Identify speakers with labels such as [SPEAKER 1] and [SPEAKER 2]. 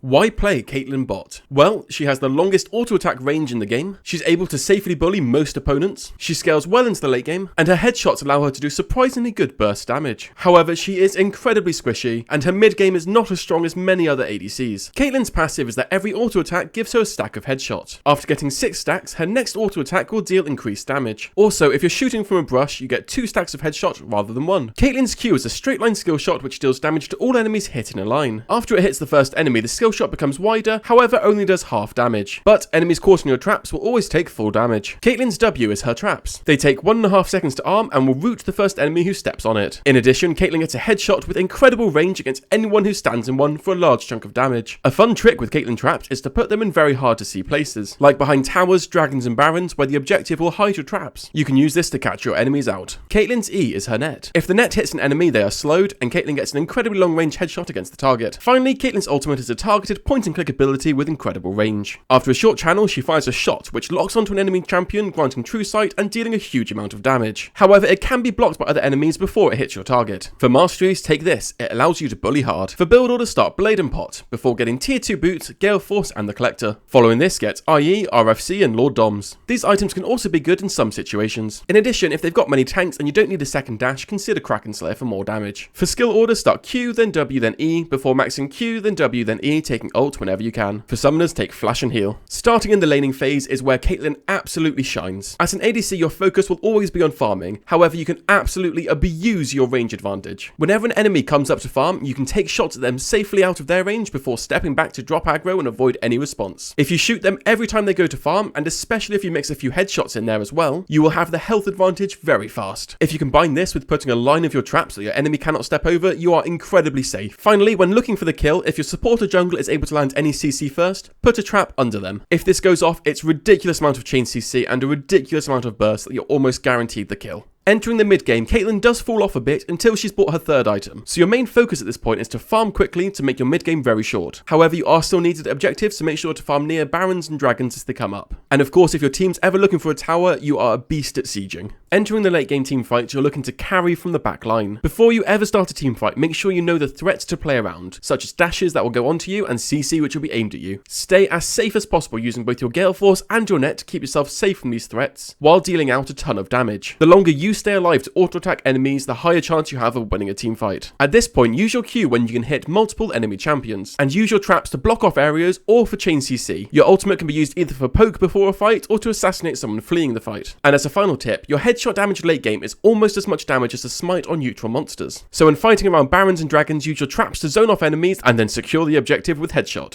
[SPEAKER 1] Why play Caitlyn Bot? Well, she has the longest auto-attack range in the game, she's able to safely bully most opponents, she scales well into the late game, and her headshots allow her to do surprisingly good burst damage. However, she is incredibly squishy, and her mid-game is not as strong as many other ADCs. Caitlyn's passive is that every auto-attack gives her a stack of headshots. After getting 6 stacks, her next auto-attack will deal increased damage. Also, if you're shooting from a brush, you get 2 stacks of headshots rather than 1. Caitlyn's Q is a straight line skill shot which deals damage to all enemies hit in a line. After it hits the first enemy, the skill shot becomes wider, however only does half damage. But enemies caught in your traps will always take full damage. Caitlyn's W is her traps. They take 1.5 seconds to arm and will root the first enemy who steps on it. In addition, Caitlyn gets a headshot with incredible range against anyone who stands in one for a large chunk of damage. A fun trick with Caitlyn traps is to put them in very hard to see places, like behind towers, dragons and barons where the objective will hide your traps. You can use this to catch your enemies out. Caitlyn's E is her net. If the net hits an enemy, they are slowed, and Caitlyn gets an incredibly long range headshot against the target. Finally, Caitlyn's ultimate is a targeted point and click ability with incredible range. After a short channel, she fires a shot which locks onto an enemy champion, granting true sight and dealing a huge amount of damage. However, it can be blocked by other enemies before it hits your target. For Masteries, take this, it allows you to bully hard. For build order, start Blade and Pot, before getting tier 2 boots, Gale Force and the Collector. Following this, get IE, RFC and Lord Doms. These items can also be good in some situations. In addition, if they've got many tanks and you don't need a second dash, consider Kraken Slayer for more damage. For skill order, start Q, then W, then E, before maxing Q, then W, then E, taking ult whenever you can. For summoners, take Flash and Heal. Starting in the laning phase is where Caitlyn absolutely shines. As an ADC, your focus will always be on farming, however you can absolutely abuse your range advantage. Whenever an enemy comes up to farm, you can take shots at them safely out of their range before stepping back to drop aggro and avoid any response. If you shoot them every time they go to farm, and especially if you mix a few headshots in there as well, you will have the health advantage very fast. If you combine this with putting a line of your traps that your enemy cannot step over, you are incredibly safe. Finally, when looking for the kill, if your support or jungler is able to land any CC first, put a trap under them. If this goes off, it's ridiculous amount of chain CC and a ridiculous amount of burst that you're almost guaranteed the kill. Entering the mid game, Caitlyn does fall off a bit until she's bought her 3rd item, so your main focus at this point is to farm quickly to make your mid game very short. However, you are still needed at objectives, so make sure to farm near barons and dragons as they come up. And of course, if your team's ever looking for a tower, you are a beast at sieging. Entering the late game team fight, you're looking to carry from the back line. Before you ever start a team fight, make sure you know the threats to play around, such as dashes that will go onto you and CC which will be aimed at you. Stay as safe as possible using both your Gale Force and your net to keep yourself safe from these threats, while dealing out a ton of damage. The longer you stay alive to auto-attack enemies, the higher chance you have of winning a team fight. At this point, use your Q when you can hit multiple enemy champions, and use your traps to block off areas or for chain CC. Your ultimate can be used either for poke before a fight or to assassinate someone fleeing the fight. And as a final tip, your headshot damage late game is almost as much damage as a smite on neutral monsters. So when fighting around barons and dragons, use your traps to zone off enemies and then secure the objective with headshot.